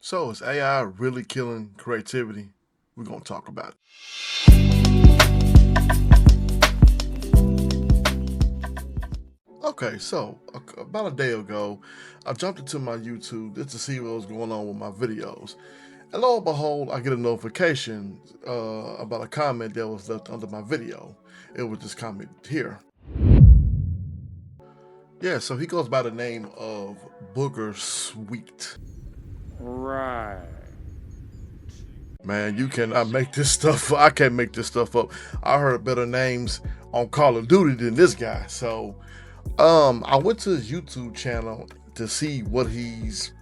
So is AI really killing creativity? We're going to talk about it. Okay, so about a day ago, I jumped into my YouTube just to see what was going on with my videos. And lo and behold, I get a notification about a comment that was left under my video. It was this comment here. Yeah, so he goes by the name of Booger Sweet. Right. Man, you cannot make this stuff. I can't make this stuff up. I heard better names on Call of Duty than this guy. So, I went to his YouTube channel to see what he's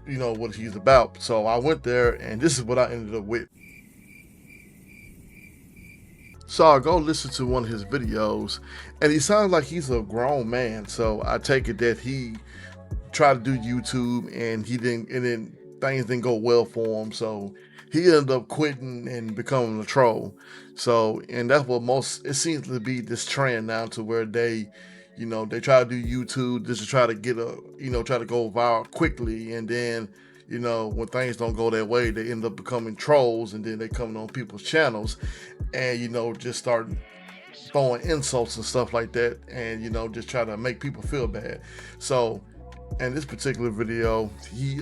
about. So I went there, and this is what I ended up with. So I go listen to one of his videos, and he sounds like he's a grown man. So I take it that he tried to do YouTube, and then things didn't go well for him. So he ended up quitting and becoming a troll. So, and that's what it seems to be this trend now, to where they try to do YouTube just to try to try to go viral quickly, and then when things don't go their way, they end up becoming trolls, and then they come on people's channels, and just start throwing insults and stuff like that, and just try to make people feel bad. So in this particular video, he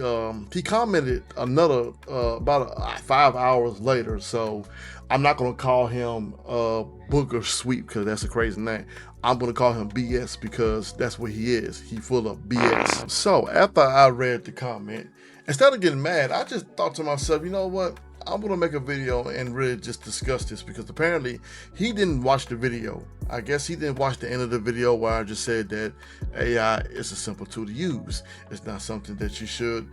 commented another about 5 hours later. So I'm not gonna call him Booger Sweet because that's a crazy name. I'm gonna call him BS because that's what he is. He full of BS. So after I read the comment, instead of getting mad, I just thought to myself, you know what? I'm gonna make a video and really just discuss this, because apparently he didn't watch the video. I guess he didn't watch the end of the video where I just said that AI is a simple tool to use. It's not something that you should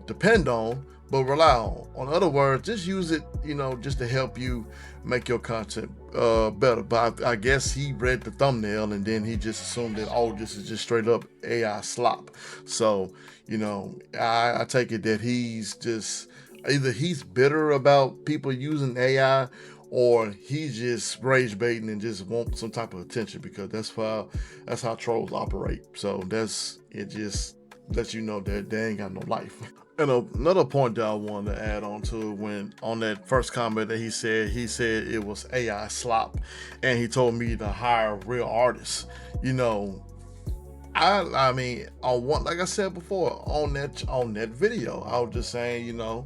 depend on, but rely on. In other words, just use it, just to help you make your content better. But I guess he read the thumbnail, and then he just assumed that, oh, this is just straight up AI slop. So, I take it that either he's bitter about people using AI, or he's just rage baiting and just want some type of attention, because that's how trolls operate. So it just lets you know that they ain't got no life. And another point that I wanted to add on to, when on that first comment that he said it was AI slop, and he told me to hire real artists. I mean, like I said before, on that video, I was just saying,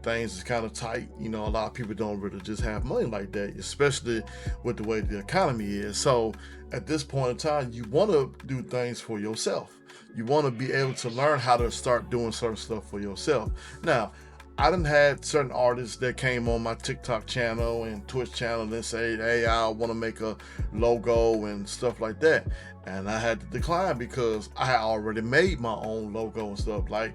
things is kind of tight. A lot of people don't really just have money like that, especially with the way the economy is. So at this point in time, you want to do things for yourself. You want to be able to learn how to start doing certain stuff for yourself. Now, I done had certain artists that came on my TikTok channel and Twitch channel and say, hey, I want to make a logo and stuff like that. And I had to decline because I had already made my own logo and stuff. Like,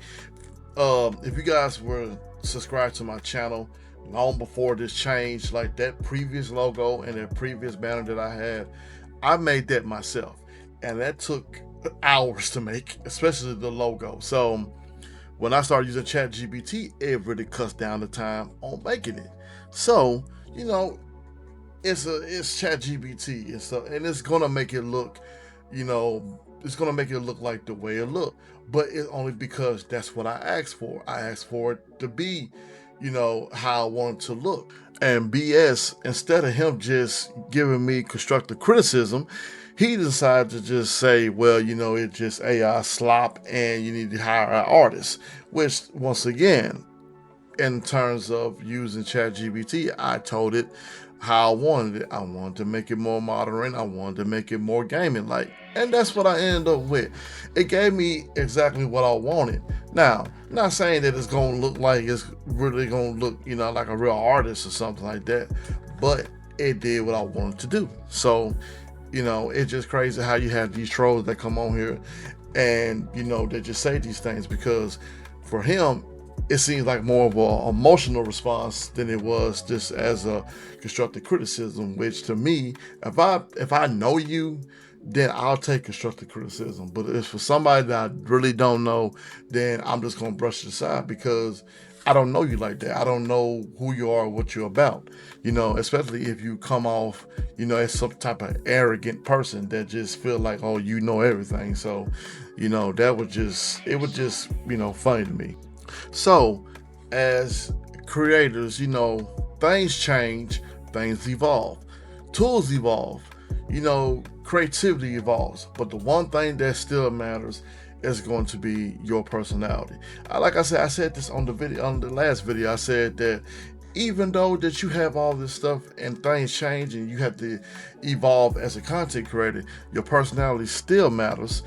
if you guys were subscribed to my channel long before this change, like that previous logo and that previous banner that I had, I made that myself. And that took hours to make, especially the logo. So when I started using ChatGPT, it really cuts down the time on making it. So, it's ChatGPT, and it's gonna make it look, it's gonna make it look like the way it looked. But it's only because that's what I asked for. I asked for it to be, how I want it to look. And BS, instead of him just giving me constructive criticism, he decided to just say, well, it's just AI slop and you need to hire an artist. Which, once again, in terms of using ChatGPT, I told it how I wanted it. I wanted to make it more modern. I wanted to make it more gaming like. And that's what I ended up with. It gave me exactly what I wanted. Now, not saying that it's going to look like it's really going to look, like a real artist or something like that, but it did what I wanted to do. So, it's just crazy how you have these trolls that come on here and, they just say these things, because for him, it seems like more of an emotional response than it was just as a constructive criticism, which to me, if I know you, then I'll take constructive criticism. But if for somebody that I really don't know, then I'm just going to brush it aside, because I don't know you like that. I don't know who you are, what you're about, especially if you come off, as some type of arrogant person that just feel like, oh, you know everything. So, it was just funny to me. So as creators, you know, things change, things evolve, tools evolve, you know, creativity evolves. But the one thing that still matters is going to be your personality. Like I said this on the last video. I said that even though that you have all this stuff and things change and you have to evolve as a content creator, your personality still matters.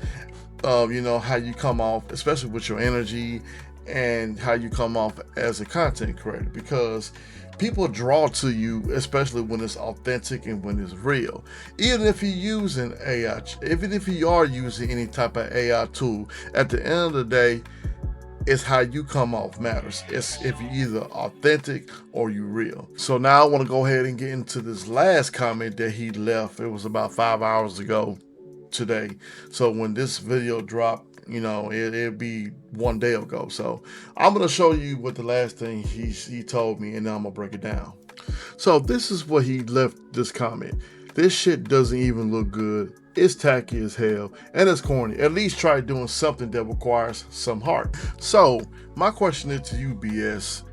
You know, how you come off, especially with your energy and how you come off as a content creator, because people draw to you, especially when it's authentic and when it's real. Even if you're using AI, even if you are using any type of AI tool, at the end of the day, it's how you come off matters. It's if you're either authentic or you real. So now I want to go ahead and get into this last comment that he left. It was about 5 hours ago today. So when this video dropped, you know, it'll be 1 day ago. So I'm gonna show you what the last thing he told me, and then I'm gonna break it down. So this is what he left this comment. This shit doesn't even look good. It's tacky as hell and it's corny. At least try doing something that requires some heart. So my question is to you, BS.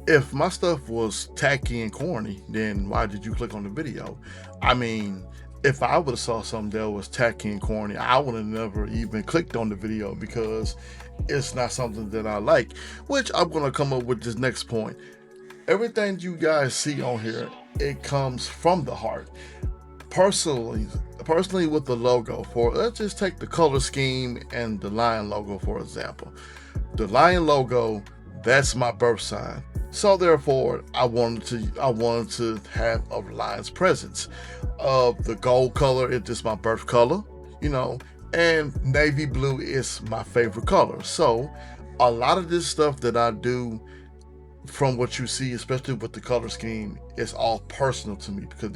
If my stuff was tacky and corny, then why did you click on the video? I mean, if I would have saw something that was tacky and corny, I would have never even clicked on the video because it's not something that I like, which I'm going to come up with this next point. Everything you guys see on here, it comes from the heart. Personally with the logo, let's just take the color scheme and the lion logo for example. The lion logo, that's my birth sign. So therefore, I wanted to have a lion's presence. The gold color is just my birth color, you know, and navy blue is my favorite color. So a lot of this stuff that I do, from what you see, especially with the color scheme, it's all personal to me because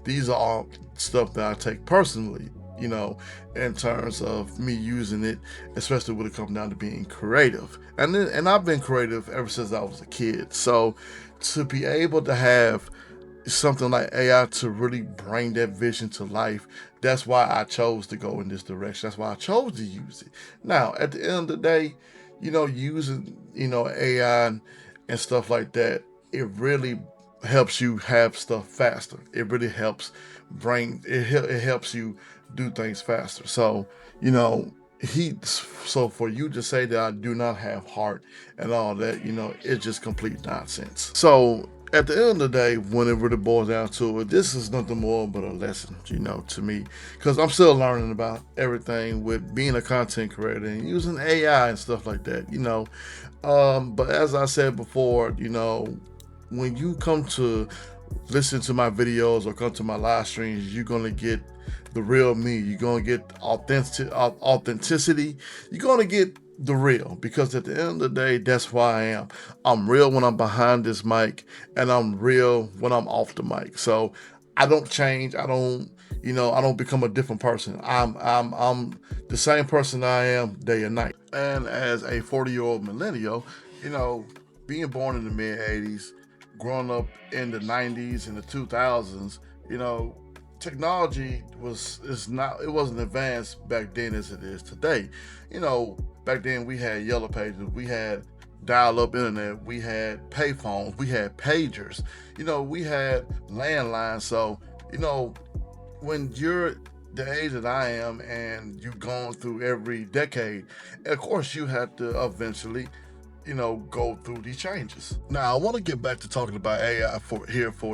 these are all stuff that I take personally, you know, in terms of me using it, especially when it comes down to being creative. And I've been creative ever since I was a kid. So to be able to have something like AI to really bring that vision to life, that's why I chose to go in this direction. That's why I chose to use it. Now, at the end of the day, you know, using, you know, AI and stuff like that, it really helps you have stuff faster. It really helps it helps you do things faster. So, you know, so for you to say that I do not have heart and all that, you know, it's just complete nonsense. So at the end of the day, when it really boils down to it, this is nothing more but a lesson, you know, to me, because I'm still learning about everything with being a content creator and using AI and stuff like that, you know. But as I said before, you know, when you come to listen to my videos or come to my live streams, you're gonna get the real me. You're gonna get authenticity. You're gonna get the real, because at the end of the day, that's who I am. I'm real when I'm behind this mic, and I'm real when I'm off the mic. So I don't change. I don't become a different person. I'm the same person I am day and night. And as a 40-year-old millennial, you know, being born in the mid 80s, growing up in the 90s and the 2000s, you know, technology wasn't advanced back then as it is today. You know, back then we had yellow pages, we had dial-up internet, we had payphones, we had pagers, you know, we had landlines. So, you know, when you're the age that I am and you've gone through every decade, of course you have to eventually, you know, go through these changes. Now, I want to get back to talking about AI for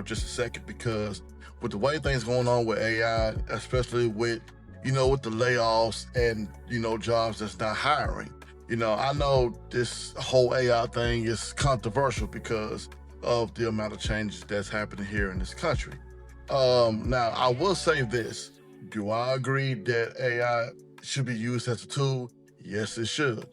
just a second, because with the way things going on with AI, especially with, you know, with the layoffs and, you know, jobs that's not hiring, you know, I know this whole AI thing is controversial because of the amount of changes that's happening here in this country. Now, I will say this. Do I agree that AI should be used as a tool? Yes, it should.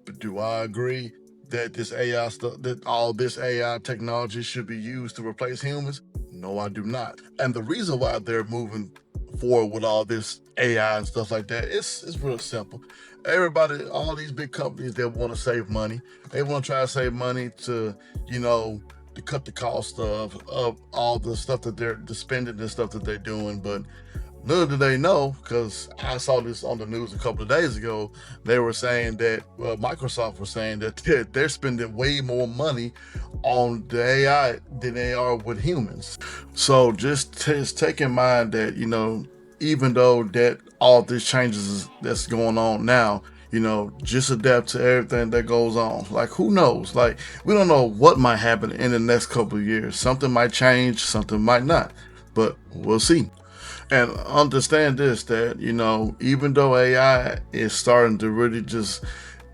But do I agree that this AI stuff, that all this AI technology should be used to replace humans? No, I do not. And the reason why they're moving forward with all this AI and stuff like that, it's real simple. Everybody, all these big companies that want to save money, they want to try to save money to, you know, to cut the cost of all the stuff that they're spending and stuff that they're doing. But Little do they know, because I saw this on the news a couple of days ago. They were saying that Microsoft was saying that they're spending way more money on the AI than they are with humans. So just take in mind that, you know, even though that all these changes that's going on now, you know, just adapt to everything that goes on. Like, who knows? Like, we don't know what might happen in the next couple of years. Something might change, something might not, but we'll see. And understand this, that, you know, even though AI is starting to really just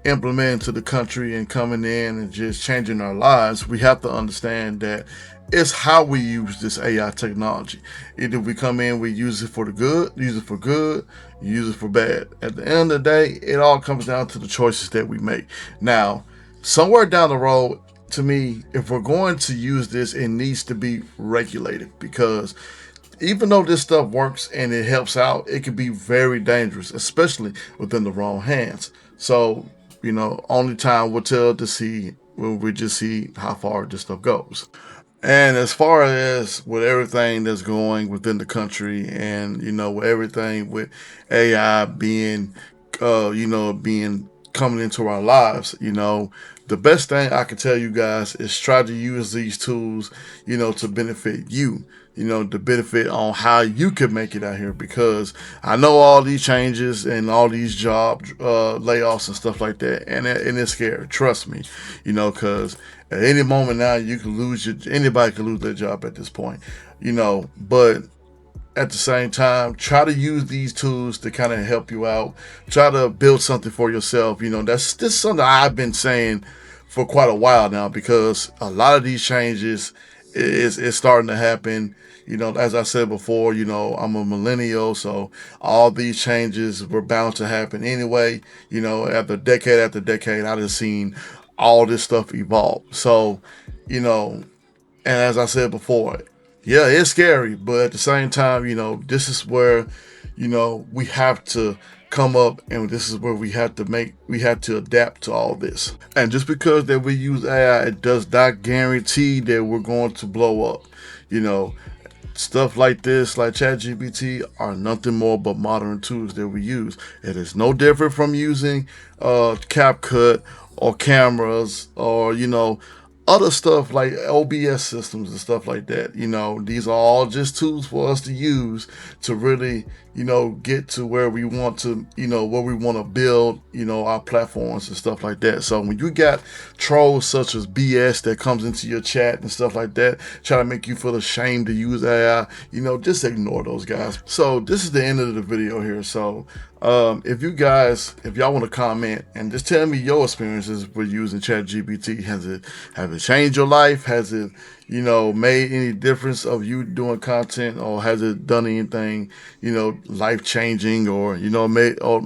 implement into the country and coming in and just changing our lives, we have to understand that it's how we use this AI technology. Either we come in, we use it for the good, use it for good, use it for bad. At the end of the day, it all comes down to the choices that we make. Now, somewhere down the road, to me, if we're going to use this, it needs to be regulated, because even though this stuff works and it helps out, it can be very dangerous, especially within the wrong hands. So, you know, only time will tell to see when we just see how far this stuff goes. And as far as with everything that's going within the country, and you know, with everything with AI being, you know, being coming into our lives, you know, the best thing I can tell you guys is try to use these tools, you know, to benefit you. You know, to benefit on how you could make it out here, because I know all these changes and all these job layoffs and stuff like that, and it's scary. Trust me, you know, because at any moment now you can anybody can lose their job at this point, you know. But at the same time, try to use these tools to kind of help you out. Try to build something for yourself. You know, that's something I've been saying for quite a while now, because a lot of these changes is starting to happen. You know, as I said before, you know, I'm a millennial, so all these changes were bound to happen anyway. You know, after decade, I just seen all this stuff evolve. So, you know, and as I said before, yeah, it's scary, but at the same time, you know, this is where, you know, we have to come up, and this is where we have to adapt to all this. And just because that we use AI, it does not guarantee that we're going to blow up. You know, stuff like this, like ChatGPT, are nothing more but modern tools that we use. It is no different from using CapCut or cameras, or, you know, other stuff like OBS systems and stuff like that. You know, these are all just tools for us to use to really, you know, get to where we want to, you know, where we want to build, you know, our platforms and stuff like that. So when you got trolls such as BS that comes into your chat and stuff like that, try to make you feel ashamed to use AI, you know, just ignore those guys. So this is the end of the video here. So if y'all want to comment and just tell me your experiences with using ChatGPT, has it changed your life? Has it, you know, made any difference of you doing content, or has it done anything, you know, life changing, or, you know,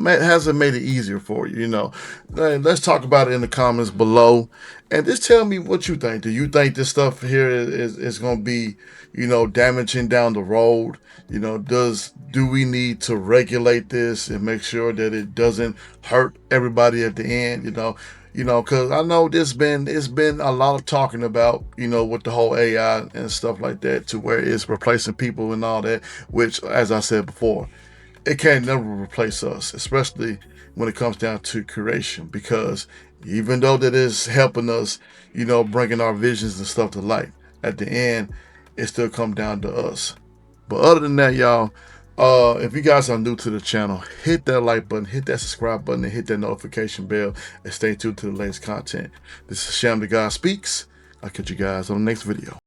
has it made it easier for you? You know, let's talk about it in the comments below, and just tell me what you think. Do you think this stuff here is going to be, you know, damaging down the road? You know, do we need to regulate this and make sure that it doesn't hurt everybody at the end? You know, because I know it's been a lot of talking about, you know, with the whole AI and stuff like that, to where it's replacing people and all that, which, as I said before, it can't never replace us, especially when it comes down to creation, because even though that is helping us, you know, bringing our visions and stuff to life, at the end, it still comes down to us. But other than that, y'all, if you guys are new to the channel, hit that like button, hit that subscribe button, and hit that notification bell, and stay tuned to the latest content. This is Sham the God Speaks. I'll catch you guys on the next video.